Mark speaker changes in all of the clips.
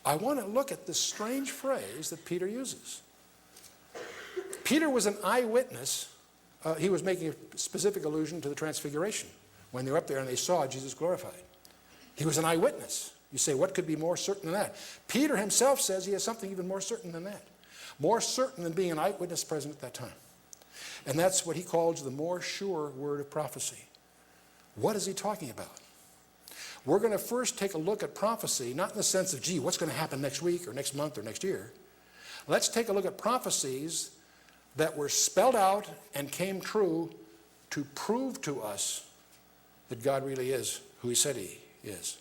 Speaker 1: I want to look at this strange phrase that Peter uses. Peter was an eyewitness. He was making a specific allusion to the Transfiguration when they were up there and they saw Jesus glorified. He was an eyewitness. You say, what could be more certain than that? Peter himself says he has something even more certain than that. More certain than being an eyewitness present at that time. And that's what he calls the more sure word of prophecy. What is he talking about? We're going to first take a look at prophecy, not in the sense of, gee, what's going to happen next week or next month or next year. Let's take a look at prophecies that were spelled out and came true to prove to us that God really is who he said he is.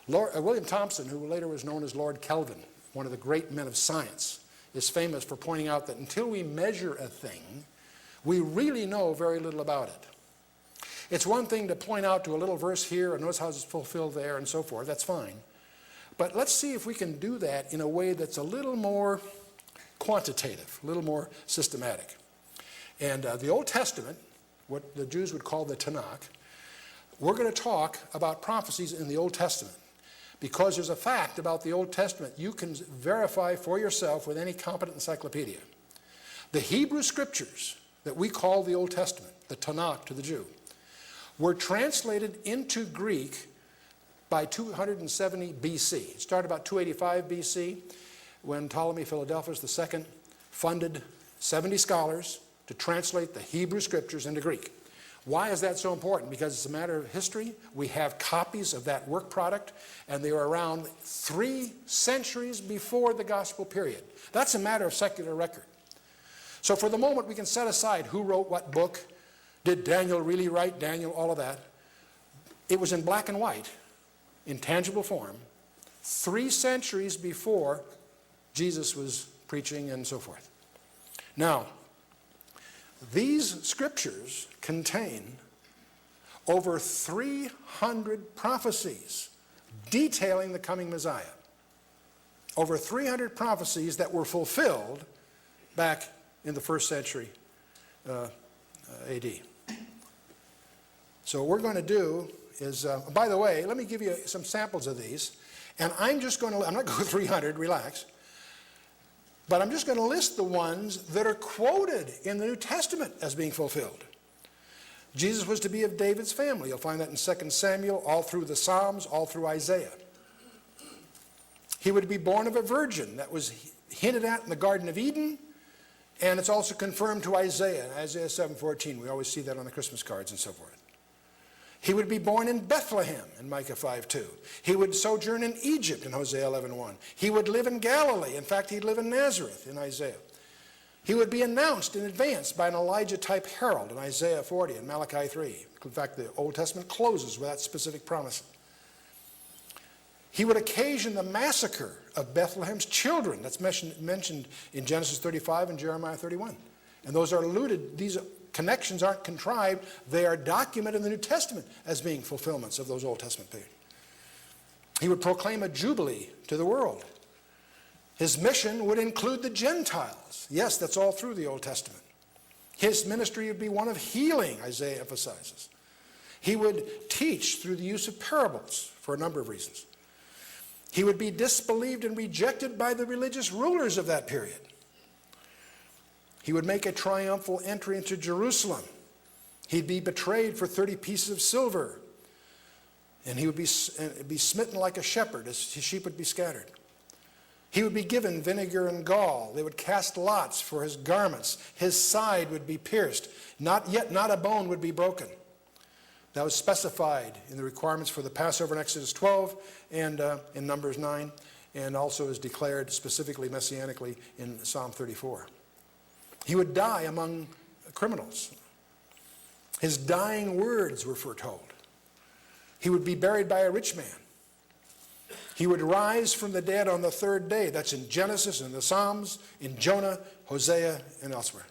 Speaker 1: William Thompson, who later was known as Lord Kelvin, one of the great men of science, is famous for pointing out that until we measure a thing, we really know very little about it. It's one thing to point out to a little verse here and notice how it's fulfilled there and so forth. That's fine. But let's see if we can do that in a way that's a little more quantitative, a little more systematic. And the Old Testament, what the Jews would call the Tanakh, we're going to talk about prophecies in the Old Testament. Because there's a fact about the Old Testament you can verify for yourself with any competent encyclopedia. The Hebrew scriptures that we call the Old Testament, the Tanakh to the Jew, were translated into Greek by 270 BC. It started about 285 BC when Ptolemy Philadelphus II funded 70 scholars to translate the Hebrew scriptures into Greek. Why is that so important? Because it's a matter of history. We have copies of that work product, and they were around 3 centuries before the gospel period. That's a matter of secular record. So for the moment, we can set aside who wrote what book. Did Daniel really write Daniel? All of that. It was in black and white, in tangible form, 3 centuries before Jesus was preaching and so forth. Now, these scriptures contain over 300 prophecies detailing the coming Messiah. Over 300 prophecies that were fulfilled back in the 1st century AD. So what we're going to do is, by the way, let me give you some samples of these. And I'm not going to go 300, relax. But I'm just going to list the ones that are quoted in the New Testament as being fulfilled. Jesus was to be of David's family. You'll find that in 2 Samuel, all through the Psalms, all through Isaiah. He would be born of a virgin. That was hinted at in the Garden of Eden. And it's also confirmed to Isaiah, in Isaiah 7:14. We always see that on the Christmas cards and so forth. He would be born in Bethlehem in Micah 5:2. He would sojourn in Egypt in Hosea 11:1. He would live in Galilee. In fact, he'd live in Nazareth in Isaiah. He would be announced in advance by an Elijah-type herald in Isaiah 40 and Malachi 3. In fact, the Old Testament closes with that specific promise. He would occasion the massacre of Bethlehem's children. That's mentioned in Genesis 35 and Jeremiah 31. And those are alluded, these connections aren't contrived, they are documented in the New Testament as being fulfillments of those Old Testament periods. He would proclaim a jubilee to the world. His mission would include the Gentiles. Yes, that's all through the Old Testament. His ministry would be one of healing, Isaiah emphasizes. He would teach through the use of parables for a number of reasons. He would be disbelieved and rejected by the religious rulers of that period. He would make a triumphal entry into Jerusalem. He'd be betrayed for 30 pieces of silver. And he would be smitten like a shepherd, as his sheep would be scattered. He would be given vinegar and gall. They would cast lots for his garments. His side would be pierced. Not a bone would be broken. That was specified in the requirements for the Passover in Exodus 12 and in Numbers 9, and also is declared specifically messianically in Psalm 34. He would die among criminals. His dying words were foretold. He would be buried by a rich man. He would rise from the dead on the 3rd day. That's in Genesis, in the Psalms, in Jonah, Hosea, and elsewhere.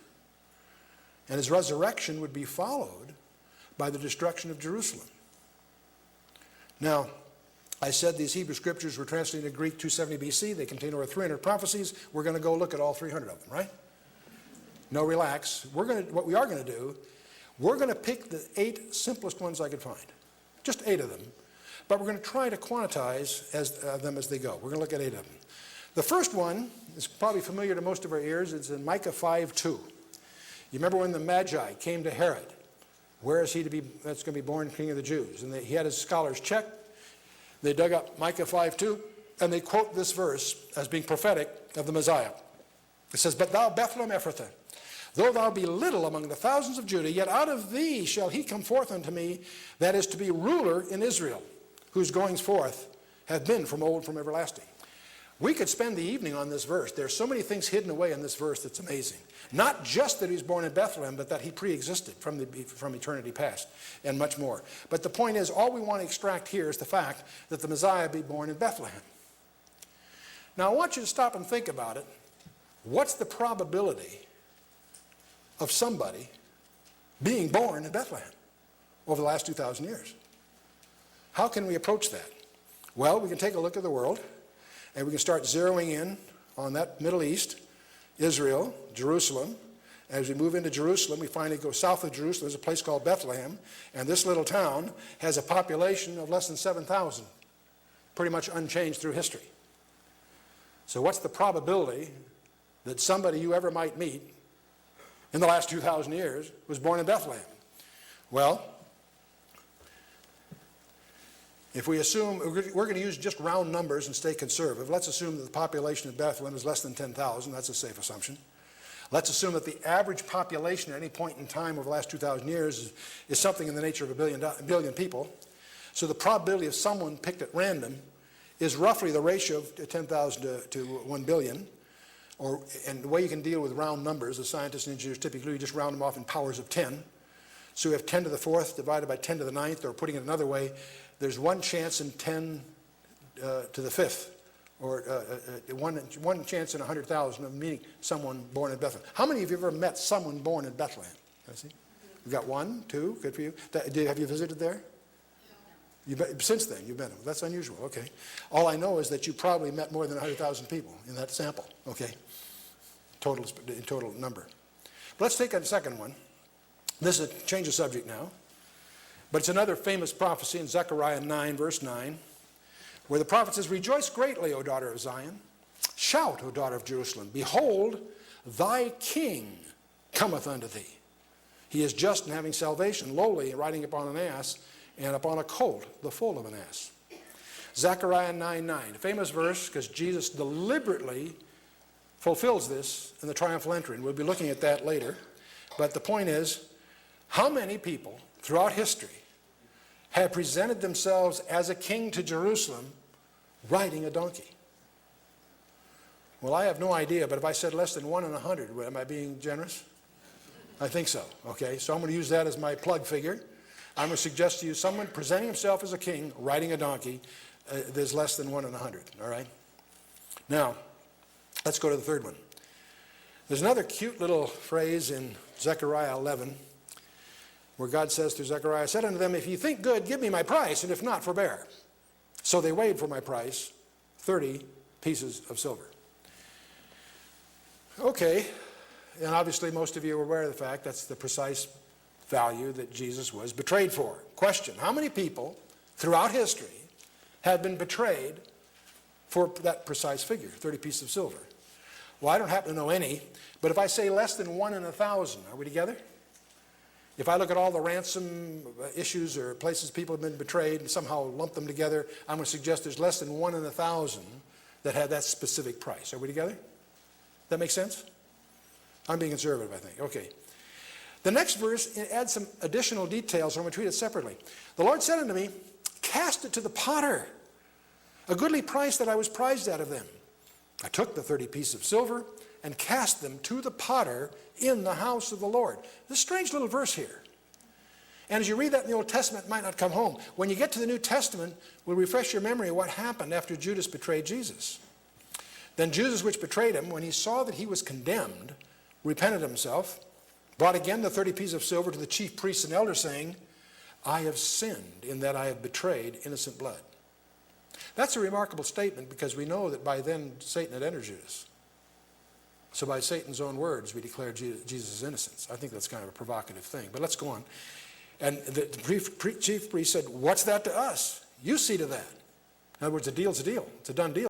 Speaker 1: And his resurrection would be followed by the destruction of Jerusalem. Now, I said these Hebrew scriptures were translated into Greek 270 BC. They contain over 300 prophecies. We're going to go look at all 300 of them, right? No, relax. What we are going to do, we're going to pick the 8 simplest ones I could find. Just 8 of them. but we're going to try to quantize them as they go. We're going to look at 8 of them. The first one is probably familiar to most of our ears. It's in Micah 5:2. You remember when the Magi came to Herod? Where is he to be? That's going to be born King of the Jews. And he had his scholars check. They dug up Micah 5:2, and they quote this verse as being prophetic of the Messiah. It says, "But thou, Bethlehem Ephrathah, though thou be little among the thousands of Judah, yet out of thee shall he come forth unto me, that is to be ruler in Israel, whose goings forth have been from old, from everlasting." We could spend the evening on this verse. There are so many things hidden away in this verse that's amazing. Not just that he was born in Bethlehem, but that he pre-existed from eternity past, and much more. But the point is, all we want to extract here is the fact that the Messiah be born in Bethlehem. Now I want you to stop and think about it. What's the probability of somebody being born in Bethlehem over the last 2,000 years? How can we approach that? Well, we can take a look at the world, and we can start zeroing in on that Middle East, Israel, Jerusalem. As we move into Jerusalem, we finally go south of Jerusalem. There's a place called Bethlehem, and this little town has a population of less than 7,000, pretty much unchanged through history. So what's the probability that somebody you ever might meet in the last 2,000 years was born in Bethlehem? Well, if we assume, we're going to use just round numbers and stay conservative. Let's assume that the population of Bethlehem is less than 10,000. That's a safe assumption. Let's assume that the average population at any point in time over the last 2,000 years is something in the nature of a billion people. So the probability of someone picked at random is roughly the ratio of 10,000 to 1 billion. And the way you can deal with round numbers, as scientists and engineers typically, you just round them off in powers of 10. So we have 10 to the 4th divided by 10 to the 9th, or putting it another way, there's one chance in 10 to the 5th, or one chance in 100,000 of meeting someone born in Bethlehem. How many of you have ever met someone born in Bethlehem? I see. We've got 1, 2, good for you. Have you visited there? Since then, you've been. That's unusual, okay. All I know is that you probably met more than 100,000 people in that sample, okay, total number. But let's take a second one. This is a change of subject now. But it's another famous prophecy in Zechariah 9, verse 9, where the prophet says, "Rejoice greatly, O daughter of Zion. Shout, O daughter of Jerusalem. Behold, thy king cometh unto thee. He is just and having salvation, lowly, riding upon an ass, and upon a colt, the foal of an ass." Zechariah 9:9, a famous verse because Jesus deliberately fulfills this in the triumphal entry, and we'll be looking at that later. But the point is, how many people throughout history have presented themselves as a king to Jerusalem riding a donkey? Well, I have no idea, but if I said less than 1 in 100, am I being generous? I think so, okay? So I'm going to use that as my plug figure. I'm going to suggest to you someone presenting himself as a king riding a donkey, there's less than 1 in 100, all right? Now, let's go to the third one. There's another cute little phrase in Zechariah 11 where God says to Zechariah, "I said unto them, if you think good, give me my price, and if not, forbear." So they weighed for my price 30 pieces of silver. Okay, and obviously most of you are aware of the fact that's the precise value that Jesus was betrayed for. Question, how many people throughout history have been betrayed for that precise figure, 30 pieces of silver? Well, I don't happen to know any, but if I say less than 1 in 1,000, are we together? If I look at all the ransom issues or places people have been betrayed and somehow lump them together, I'm going to suggest there's less than 1 in 1,000 that had that specific price. Are we together? That make sense? I'm being conservative, I think. Okay. The next verse adds some additional details. I'm going to treat it separately. "The Lord said unto me, cast it to the potter, a goodly price that I was prized out of them. I took the 30 pieces of silver and cast them to the potter in the house of the Lord." This strange little verse here. And as you read that in the Old Testament, it might not come home. When you get to the New Testament, we'll refresh your memory of what happened after Judas betrayed Jesus. "Then Judas, which betrayed him, when he saw that he was condemned, repented himself, brought again the 30 pieces of silver to the chief priests and elders, saying, I have sinned in that I have betrayed innocent blood." That's a remarkable statement because we know that by then Satan had entered Judas. So by Satan's own words, we declare Jesus' innocence. I think that's kind of a provocative thing, but let's go on. And the chief priest said, "What's that to us? You see to that. In other words, a deal's a deal. It's a done deal.